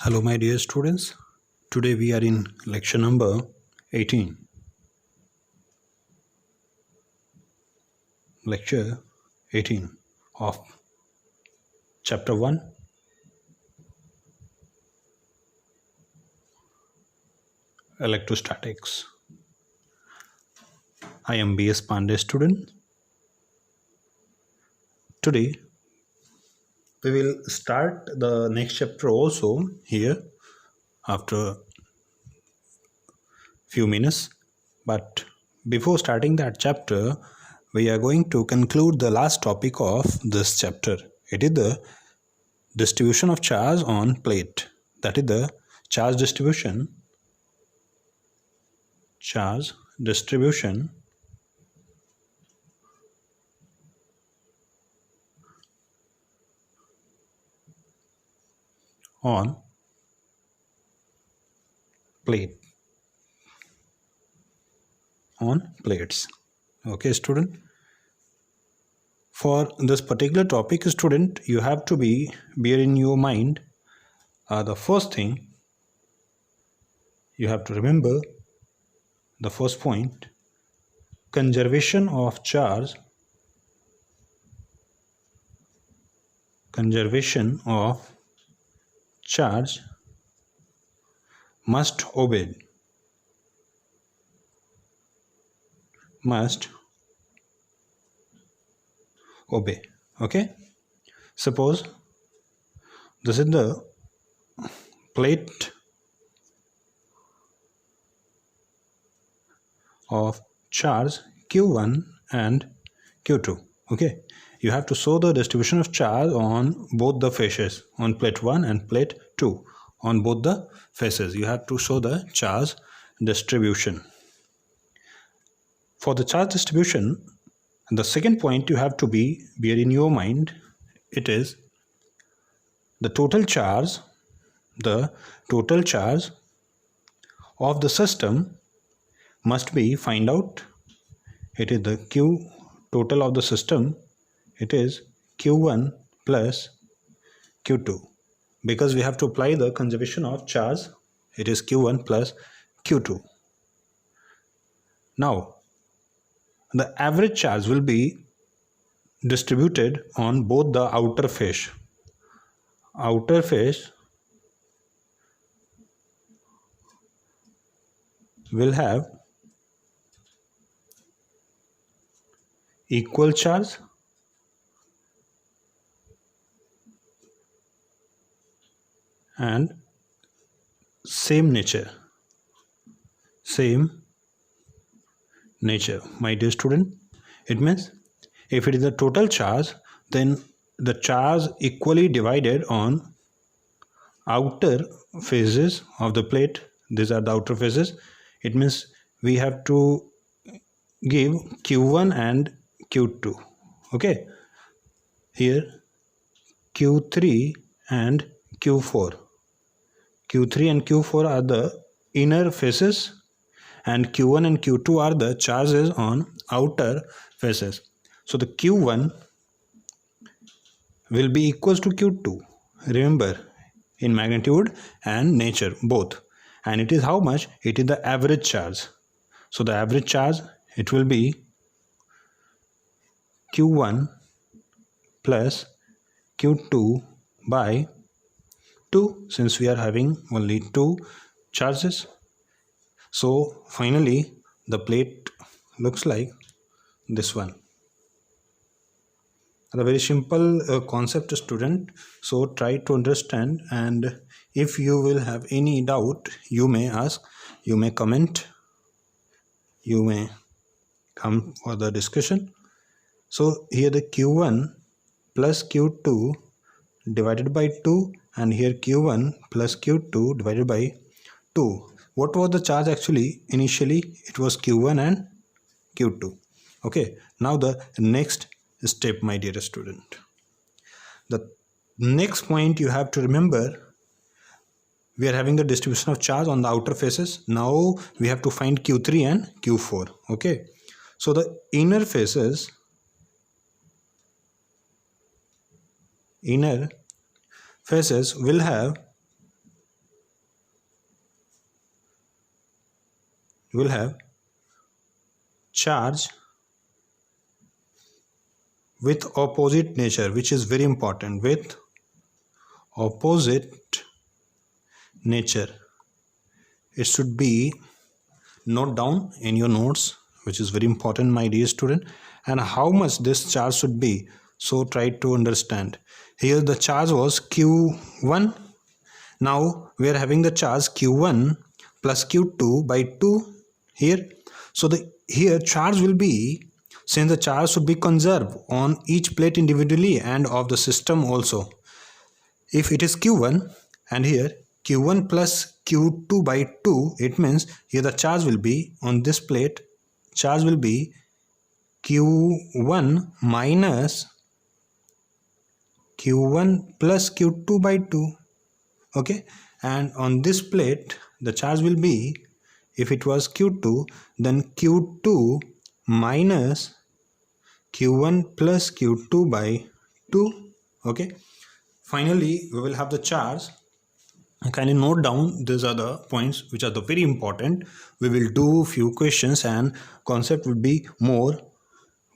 Hello my dear students, today we are in lecture number 18. Lecture 18 of chapter 1, Electrostatics. I am B S Pandey student. Today we will start the next chapter also here after few minutes, but before starting that chapter we are going to conclude the last topic of this chapter. It is the distribution of charge on plate, that is the charge distribution on plates. Okay student, for this particular topic student, you have to bear in your mind the first thing you have to remember, the first point: conservation of charge must obey okay. Suppose this is the plate of charge Q1 and Q2. Okay, you have to show the distribution of charge on both the faces, on plate 1 and plate 2. On both the faces you have to show the charge distribution. For the charge distribution, the second point you have to bear in your mind, it is the total charge of the system must be find out. It is the Q total of the system, it is Q1 plus Q2, because we have to apply the conservation of charge, it is Q1 plus Q2. Now the average charge will be distributed on both the outer face will have equal charge and same nature. My dear student, it means if it is the total charge, then the charge equally divided on outer faces of the plate. These are the outer faces. It means we have to give Q1 and Q2. Okay, here Q3 and Q4 are the inner faces and Q1 and Q2 are the charges on outer faces. So the Q1 will be equals to Q2, remember, in magnitude and nature both, and it is how much? It is the average charge. So the average charge, it will be Q1 plus Q2 by 2, since we are having only 2 charges. So finally the plate looks like this one. A very simple concept student, so try to understand, and if you will have any doubt, you may ask, you may comment, you may come for the discussion. So here the Q1 plus Q2 divided by 2, and here Q1 plus Q2 divided by 2. What was the charge actually? Initially it was Q1 and Q2. Okay, now the next step, my dear student. The next point you have to remember, we are having the distribution of charge on the outer faces. Now we have to find Q3 and Q4. Okay, so the inner faces will have you will have charge with opposite nature, which is very important, with opposite nature. It should be note down in your notes, which is very important, my dear student. And how much this charge should be, so try to understand. Here the charge was q1. Now we are having the charge q1 plus q2 by 2 here. So the here charge will be, since the charge should be conserved on each plate individually and of the system also. If it is q1 and here q1 plus q2 by 2, it means here the charge will be on this plate, charge will be q1 minus q1 plus q2 by 2. Okay, and on this plate the charge will be, if it was q2, then q2 minus q1 plus q2 by 2. Okay, finally we will have the charge. Kindly note down, these are the points which are the very important. We will do few questions and concept will be more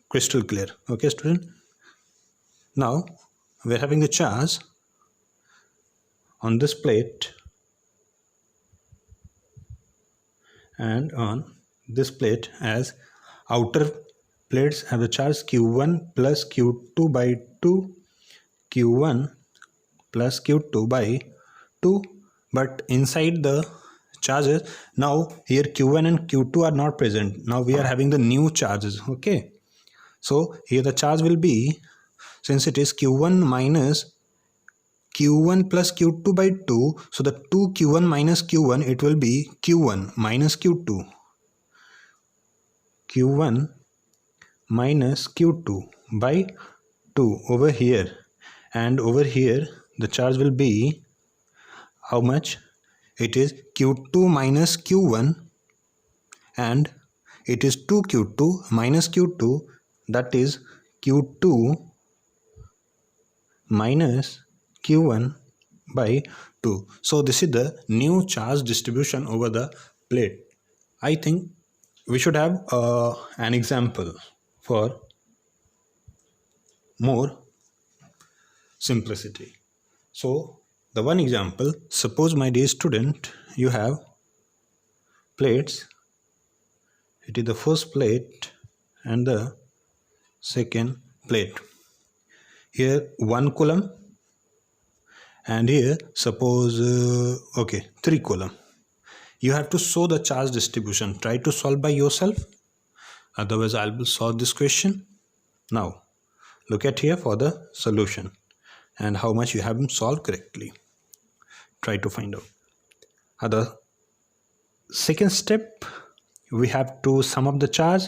crystal clear. Okay student, now we are having the charge on this plate and on this plate, as outer plates have the charge q1 plus q2 by 2, q1 plus q2 by 2, but inside the charges now here q1 and q2 are not present. Now we are having the new charges. Okay, so here the charge will be, since it is q1 minus q1 plus q2 by 2, so the 2 q1 minus q1, it will be q1 minus q2, q1 minus q2 by 2 over here, and over here the charge will be how much? It is q2 minus q1 and it is 2q2 minus q2, that is q2 minus q1 by 2. So this is the new charge distribution over the plate. I think we should have an example for more simplicity. So the one example, suppose my dear student, you have plates. It is the first plate and the second plate. Here 1 coulomb and here suppose 3 coulomb. You have to show the charge distribution. Try to solve by yourself, otherwise I will solve this question. Now look at here for the solution and how much you have solved correctly. Try to find out. The second step, we have to sum up the charge.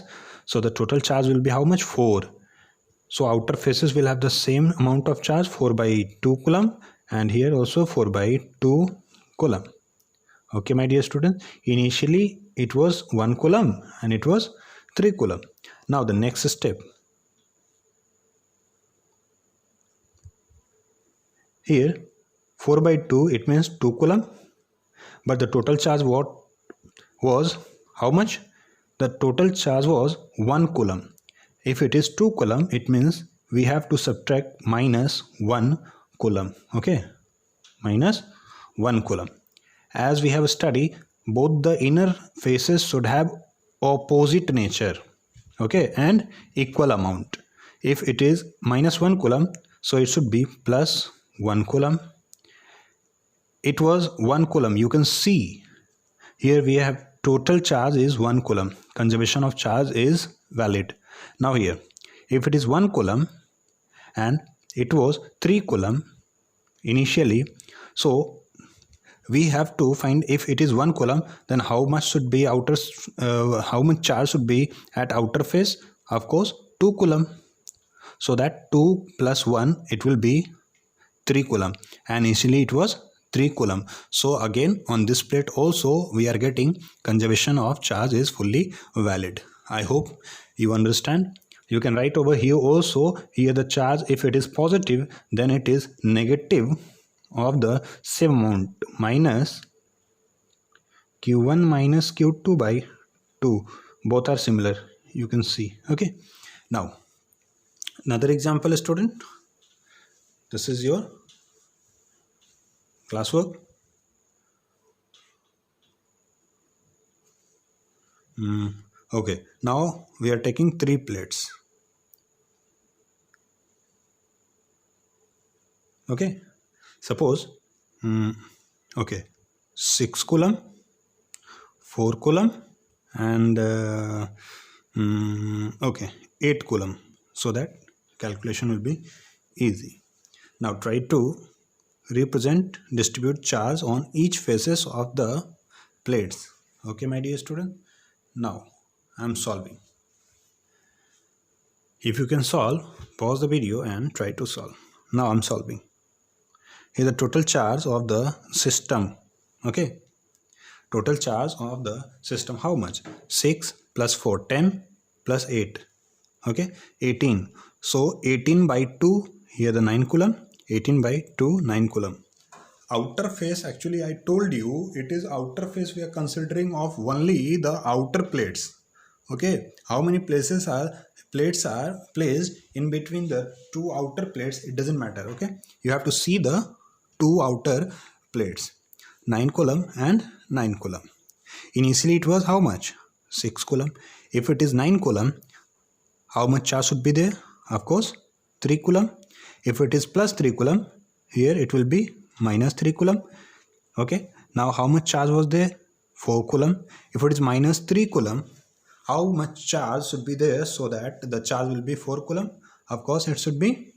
So the total charge will be how much? 4. So outer faces will have the same amount of charge, 4 by 2 coulomb, and here also 4 by 2 coulomb. Okay my dear students, initially it was 1 coulomb and it was 3 coulomb. Now the next step, here 4 by 2, it means 2 coulomb, but the total charge what was how much? The total charge was 1 coulomb. If it is 2 coulomb, it means we have to subtract minus 1 coulomb. Okay, minus 1 coulomb. As we have studied, both the inner faces should have opposite nature, okay, and equal amount. If it is minus 1 coulomb, so it should be plus 1 coulomb. It was 1 coulomb. You can see here we have total charge is 1 coulomb. Conservation of charge is valid. Now here, if it is 1 coulomb and it was 3 coulomb initially, so we have to find, if it is 1 coulomb, then how much should be outer, how much charge should be at outer face? Of course 2 coulomb. So that 2 plus 1, it will be 3 coulomb, and initially it was 3 coulomb. So again on this plate also we are getting conservation of charge is fully valid. I hope you understand. You can write over here also, here the charge, if it is positive, then it is negative of the same amount, minus q1 minus q2 by 2, both are similar, you can see. Okay, now another example, student. This is your classwork. Okay, now we are taking 3 plates. Okay, suppose okay, 6 coulomb, 4 coulomb, and okay, 8 coulomb, so that calculation will be easy. Now try to represent distribute charge on each faces of the plates. Okay, my dear student, now I am solving. If you can solve, pause the video and try to solve. Now I am solving. Here the total charge of the system. Okay, total charge of the system, how much? 6 plus 4, 10 plus 8. Okay, 18. So 18 by 2, here the 9 coulomb, 18 by 2, 9 coulomb. Outer face, actually I told you it is outer face we are considering of only the outer plates. Okay, how many plates are placed in between the 2 outer plates, it doesn't matter. Okay, you have to see the 2 outer plates, 9 coulomb and 9 coulomb. Initially it was how much? 6 coulomb. If it is 9 coulomb, how much charge should be there? Of course 3 coulomb. If it is plus 3 coulomb, here it will be minus 3 coulomb. Okay, now how much charge was there? 4 coulomb. If it is minus 3 coulomb, how much charge should be there so that the charge will be 4 coulomb? Of course it should be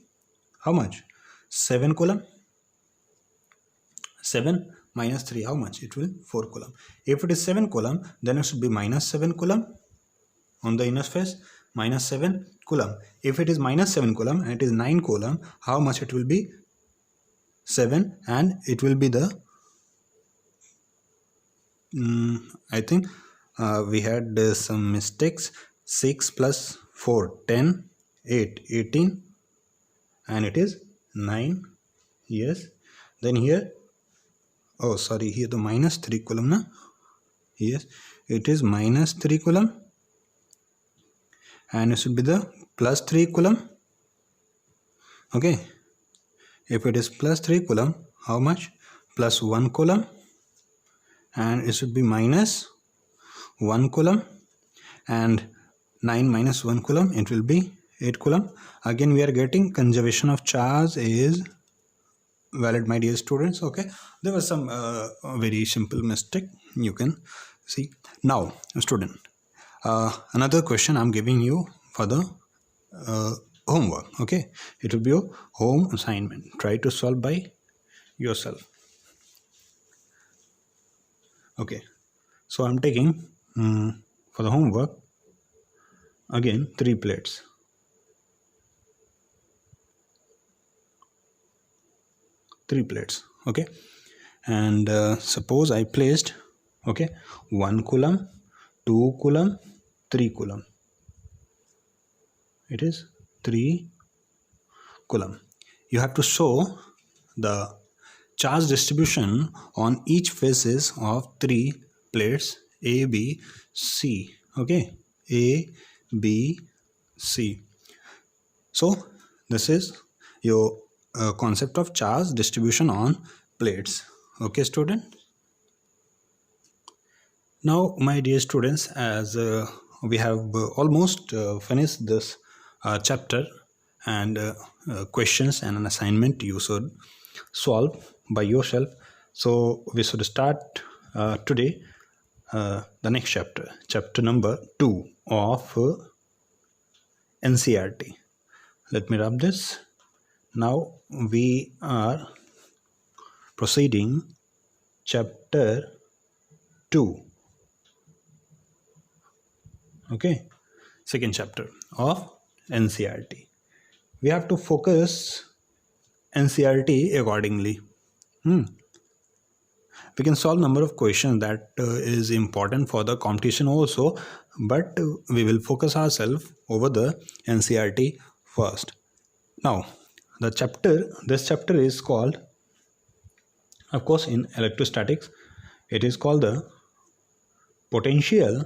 how much? 7 coulomb. 7 minus 3, how much? It will 4 coulomb. If it is 7 coulomb, then it should be minus 7 coulomb on the inner face, minus 7 coulomb. If it is minus 7 coulomb and it is 9 coulomb, how much it will be? 7, and it will be the I think we had some mistakes. 6 plus 4, 10, 8, 18, and it is 9. Yes, then here, oh sorry, here the minus 3 coulomb na? Yes, it is minus 3 coulomb, and it should be the plus 3 coulomb. Okay, if it is plus 3 coulomb, how much? Plus 1 coulomb, and it should be minus 1 coulomb, and 9 minus 1 coulomb, it will be 8 coulomb. Again we are getting conservation of charge is valid, my dear students. Okay, there was some very simple mistake, you can see. Now student, another question I'm giving you for the homework. Okay, it will be your home assignment. Try to solve by yourself. Okay, so I'm taking for the homework again 3 plates. 3 plates. Okay, and suppose I placed, okay, 1 coulomb, 2 coulomb, 3 coulomb. It is 3 coulomb. You have to show the charge distribution on each faces of 3 plates A, B, C. Okay, A, B, C. So this is your concept of charge distribution on plates. Okay, student. Now my dear students, as we have almost finished this chapter, and questions and an assignment you should solve by yourself. So we should start today the next chapter, chapter number 2 of NCERT. Let me rub this. Now we are proceeding chapter 2. Okay, second chapter of NCERT. We have to focus NCERT accordingly. We can solve number of questions that is important for the competition also, but we will focus ourselves over the NCERT first. Now this chapter is called, of course in electrostatics, it is called the potential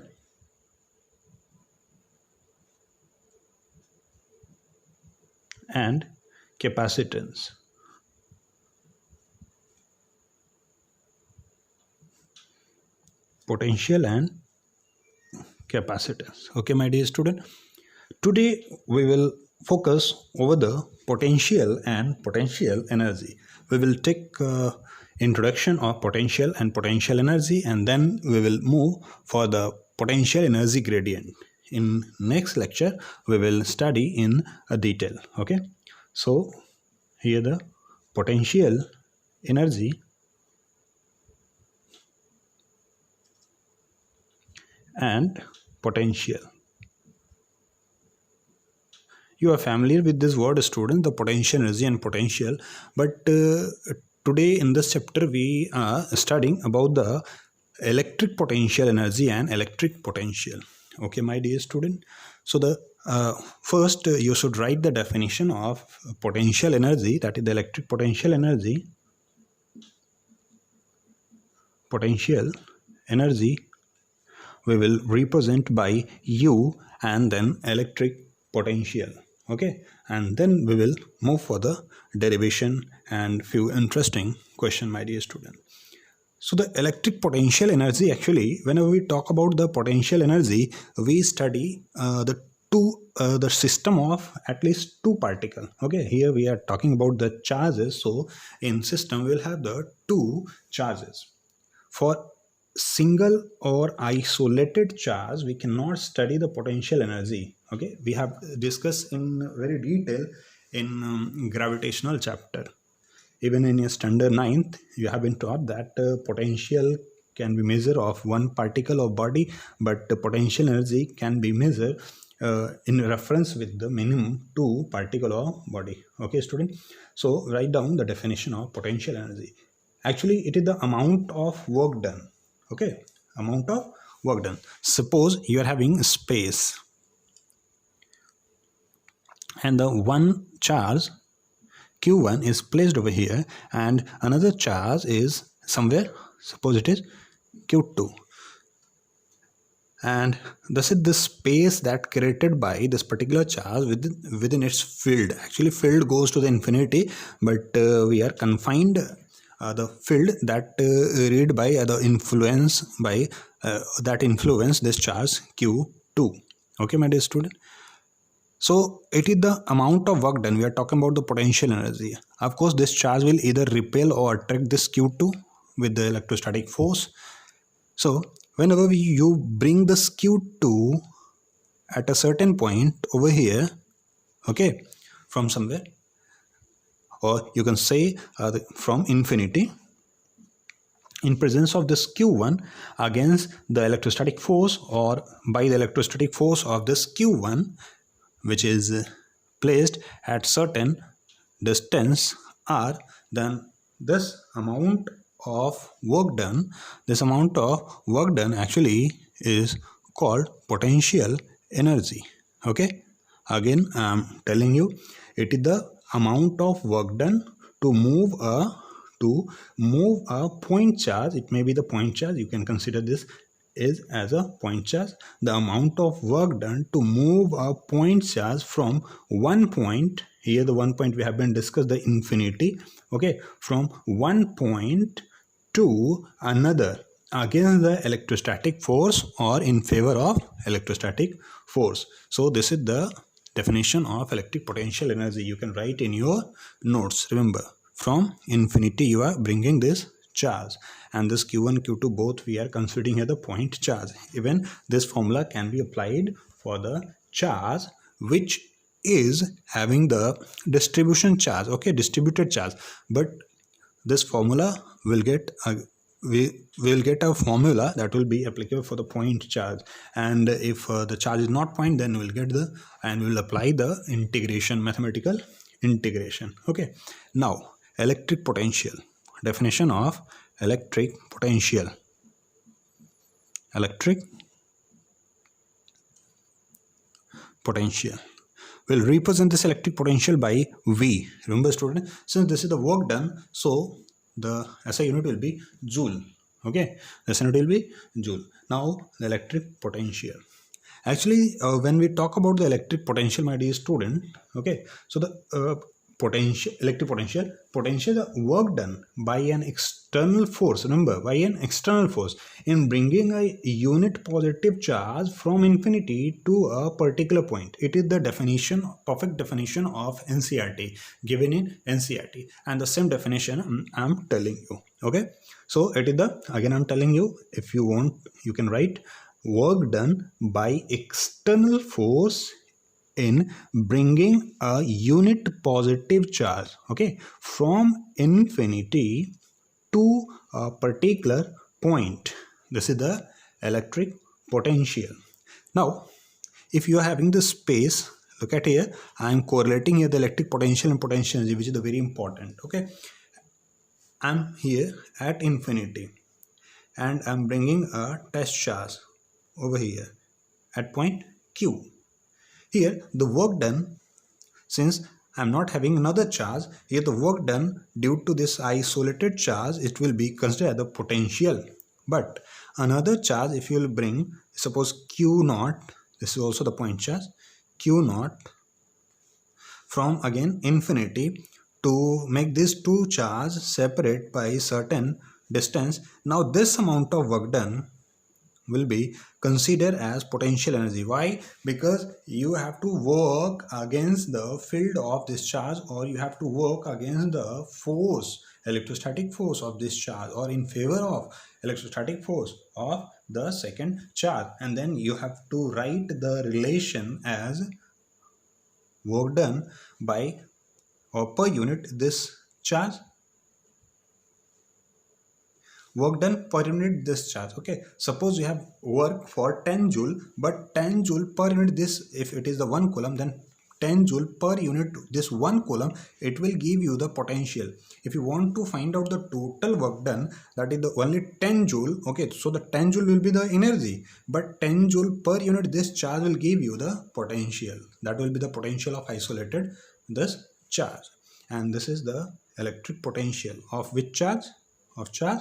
and capacitance. Potential and capacitance. Okay, my dear student. Today we will focus over the potential and potential energy. We will take introduction of potential and potential energy, and then we will move for the potential energy gradient. In next lecture we will study in a detail. Okay, so here the potential energy and potential. You are familiar with this word, student, the potential energy and potential, but today in this chapter we are studying about the electric potential energy and electric potential. Okay, my dear student. So the first you should write the definition of potential energy, that is the electric potential energy. Potential energy we will represent by U and then electric potential. Okay, and then we will move for the derivation and few interesting question, my dear student. So the electric potential energy, actually whenever we talk about the potential energy, we study the system of at least two particles. Okay, here we are talking about the charges, so in system we will have the two charges. For single or isolated charge we cannot study the potential energy. Okay, we have discussed in very detail in gravitational chapter. Even in your standard 9th you have been taught that potential can be measured of one particle of body, but the potential energy can be measured in reference with the minimum two particle of body. Okay, student, so write down the definition of potential energy. Actually it is the amount of work done. Okay, amount of work done. Suppose you are having space and the one charge Q1 is placed over here and another charge is somewhere, suppose it is Q2, and this is the space that created by this particular charge within its field. Actually field goes to the infinity, but we are confined the field that read by the influence by that influence this charge Q2. Okay, my dear student. So it is the amount of work done. We are talking about the potential energy. Of course this charge will either repel or attract this Q2 with the electrostatic force. So whenever you bring this Q2 at a certain point over here, okay, from somewhere, or you can say from infinity, in presence of this Q1 against the electrostatic force or by the electrostatic force of this Q1, which is placed at certain distance r, then this amount of work done, actually is called potential energy. Okay, again I am telling you, it is the amount of work done to move a point charge. It may be the point charge, you can consider this is as a point charge. The amount of work done to move a point charge from one point, here the one point we have been discussed, the infinity, okay, from one point to another against the electrostatic force or in favor of electrostatic force. So this is the definition of electric potential energy. You can write in your notes. Remember, from infinity you are bringing this charge, and this Q1 Q2 both we are considering here the point charge. Even this formula can be applied for the charge which is having the distribution charge, okay, distributed charge, but this formula will get we will get a formula that will be applicable for the point charge, and if the charge is not point, then we'll get the, and we will apply the integration, mathematical integration. Okay, now electric potential. Definition of electric potential. Electric potential. We'll represent this electric potential by V. Remember student, since this is the work done, so the SI unit will be joule. Okay, the SI unit will be joule. Now the electric potential. Actually, when we talk about the electric potential, my dear student, okay, so the potential, the work done by an external force, remember, by an external force in bringing a unit positive charge from infinity to a particular point. It is the definition, perfect definition of NCERT, given in NCERT, and the same definition I'm telling you. Okay, so it is the, again I'm telling you, if you want you can write work done by external force in bringing a unit positive charge, okay, from infinity to a particular point. This is the electric potential. Now if you are having the space, look at here, I am correlating here the electric potential and potential energy, which is the very important. Okay, I'm here at infinity and I'm bringing a test charge over here at point Q. Here the work done, since I'm not having another charge, here the work done due to this isolated charge, it will be considered as the potential. But another charge, if you will bring, suppose Q naught, this is also the point charge, Q naught, from again infinity to make these two charges separate by certain distance. Now this amount of work done will be considered as potential energy. Why? Because you have to work against the field of this charge, or you have to work against the force, electrostatic force of this charge, or in favor of electrostatic force of the second charge, and then you have to write the relation as work done by or per unit this charge, work done per unit this charge. Okay, suppose you have work for 10 joule, but 10 joule per unit this, if it is the 1 coulomb, then 10 joule per unit this 1 coulomb, it will give you the potential. If you want to find out the total work done, that is the only 10 joule, okay, so the 10 joule will be the energy, but 10 joule per unit this charge will give you the potential. That will be the potential of isolated this charge, and this is the electric potential of which charge? Of charge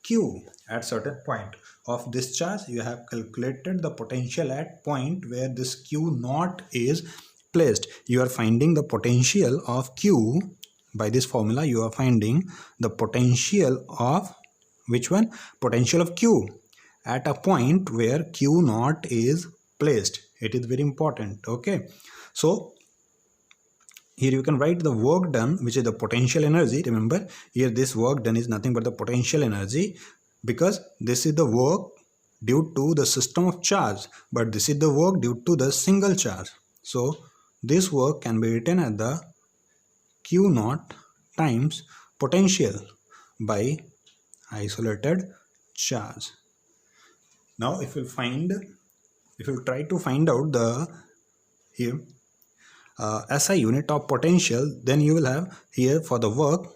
Q. At certain point of this charge, you have calculated the potential at point where this Q naught is placed. You are finding the potential of Q by this formula. You are finding the potential of which one? Potential of Q at a point where Q naught is placed. It is very important. Okay, so here you can write the work done, which is the potential energy. Remember, here this work done is nothing but the potential energy, because this is the work due to the system of charge, but this is the work due to the single charge. So this work can be written as the Q naught times potential by isolated charge. Now if you try to find out the here SI unit of potential, then you will have here for the work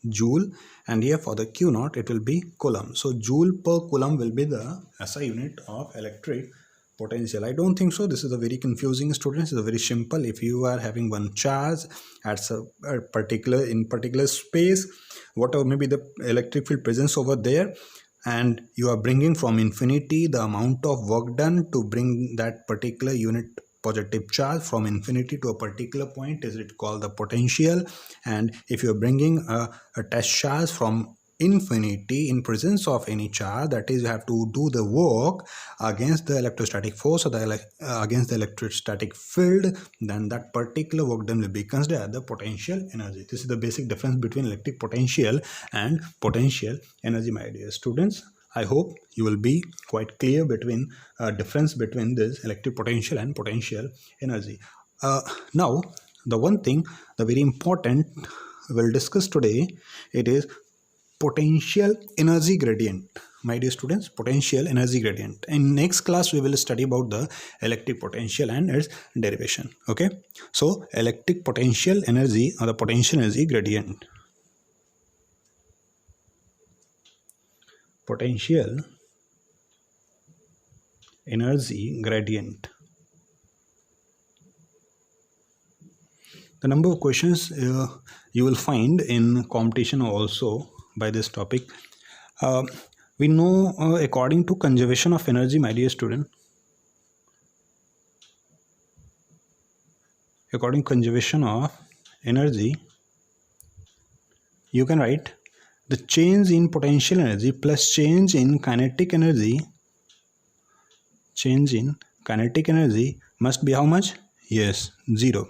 joule, and here for the Q naught it will be coulomb. So joule per coulomb will be the SI unit of electric potential. I don't think so. This is a very confusing, students. It's a very simple. If you are having one charge at a particular space, whatever may be the electric field presence over there, and you are bringing from infinity the amount of work done to bring that particular unit positive charge from infinity to a particular point, is it called the potential. And if you are bringing a test charge from infinity in presence of any charge, that is, you have to do the work against the electrostatic force or against the electrostatic field, then that particular work done will be considered as the potential energy. This is the basic difference between electric potential and potential energy, my dear students. I hope you will be quite clear between difference between this electric potential and potential energy. Now the one thing, the very important we'll discuss today, it is potential energy gradient, my dear students. Potential energy gradient. In next class we will study about the electric potential and its derivation. Okay, so electric potential energy or the potential energy gradient. Potential energy gradient. The number of questions you will find in competition also by this topic. We know according to conservation of energy, my dear student, according to conservation of energy, you can write the change in potential energy plus change in kinetic energy. Change in kinetic energy must be how much? Yes, 0.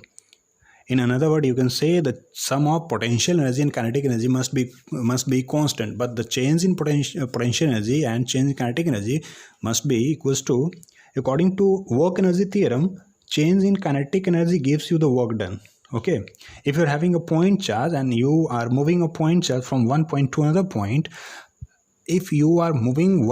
In another word, you can say the sum of potential energy and kinetic energy must be constant, but the change in potential energy and change in kinetic energy must be equals to, according to work energy theorem, change in kinetic energy gives you the work done. Okay, if you're having a point charge and you are moving a point charge from one point to another point, if you are moving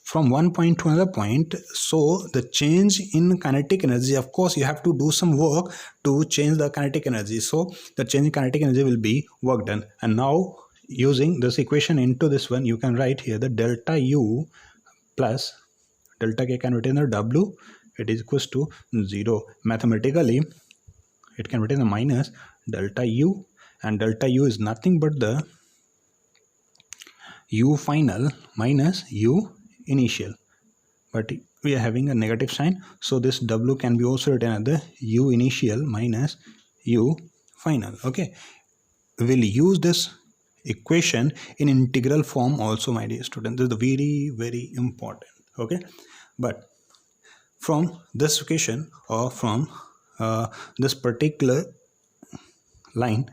from one point to another point, so the change in kinetic energy, of course you have to do some work to change the kinetic energy, so the change in kinetic energy will be work done. And now using this equation into this one, you can write here the delta U plus delta K can retain the W, it is equals to 0. Mathematically it can retain the minus delta U, and delta U is nothing but the U final minus U initial, but we are having a negative sign, so this W can be also written as the U initial minus U final. Okay, we'll use this equation in integral form also, my dear student. This is very, very important. Okay, but from this equation or from this particular line,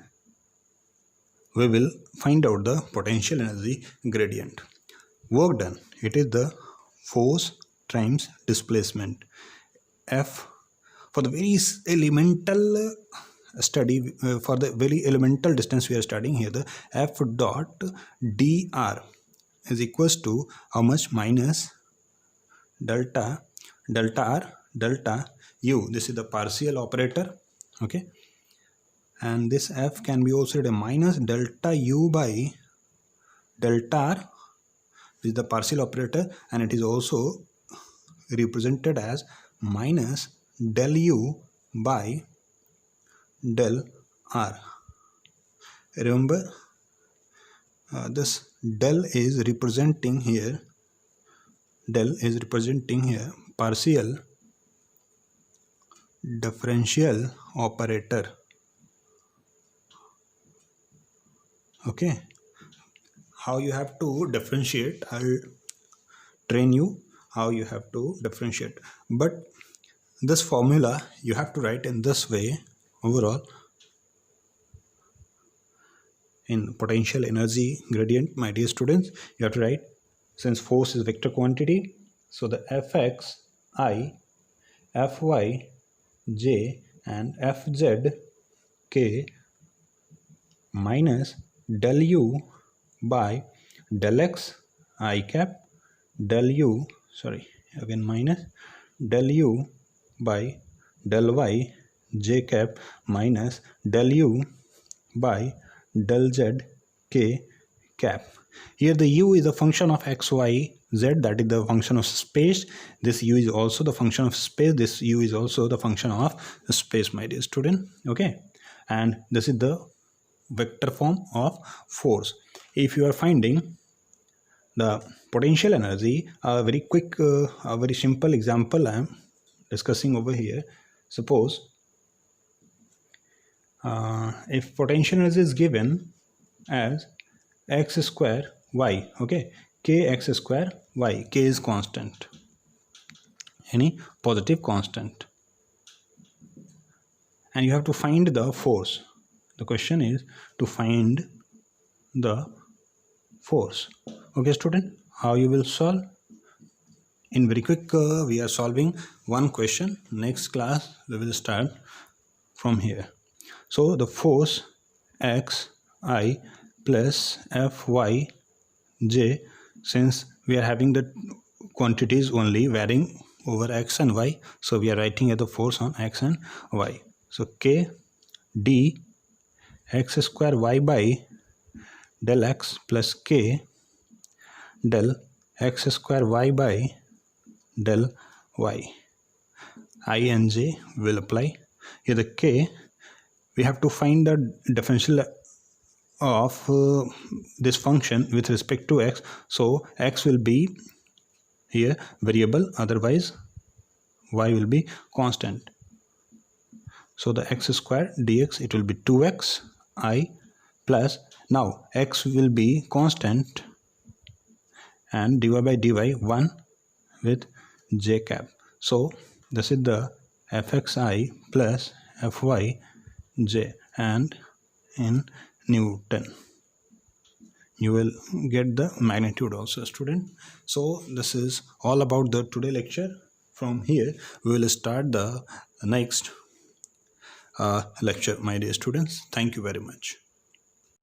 we will find out the potential energy gradient. Work done, it is the force times displacement. F, for the very elemental study, for the very elemental distance we are studying here, the F dot dr is equals to how much? Minus delta r delta u. This is the partial operator. Okay, and this F can be also written minus delta u by delta r is the partial operator, and it is also represented as minus del u by del r. Remember, this del is representing here partial differential operator. Okay, how you have to differentiate, I'll train you how you have to differentiate, but this formula you have to write in this way. Overall, in potential energy gradient, my dear students, you have to write, since force is vector quantity, so the Fx, I, Fy, J and Fz, K minus del u by del x I cap del u, minus del u by del y j cap minus del u by del z k cap. Here the u is a function of x, y, z, that is the function of space. This u is also the function of space. This u is also the function of space, my dear student. Okay, and this is the vector form of force. If you are finding the potential energy, a very quick, a very simple example I am discussing over here. Suppose if potential energy is given as x square y, okay, k x square y, k is constant, any positive constant, and you have to find the force. The question is to find the force. Okay student, how you will solve? In very quick, we are solving one question. Next class we will start from here. So the force x I plus Fy j, since we are having the quantities only varying over x and y, so we are writing here the force on x and y. So k d x square y by del x plus k del x square y by del y. I and j will apply. Here the k, we have to find the differential of this function with respect to x. So x will be here variable, otherwise y will be constant. So the x square dx, it will be 2x I plus, now x will be constant and dy by dy 1 with j cap. So this is the fxi plus fyj, and in Newton you will get the magnitude also, student. So this is all about the today lecture. From here we will start the next lecture, my dear students. Thank you very much.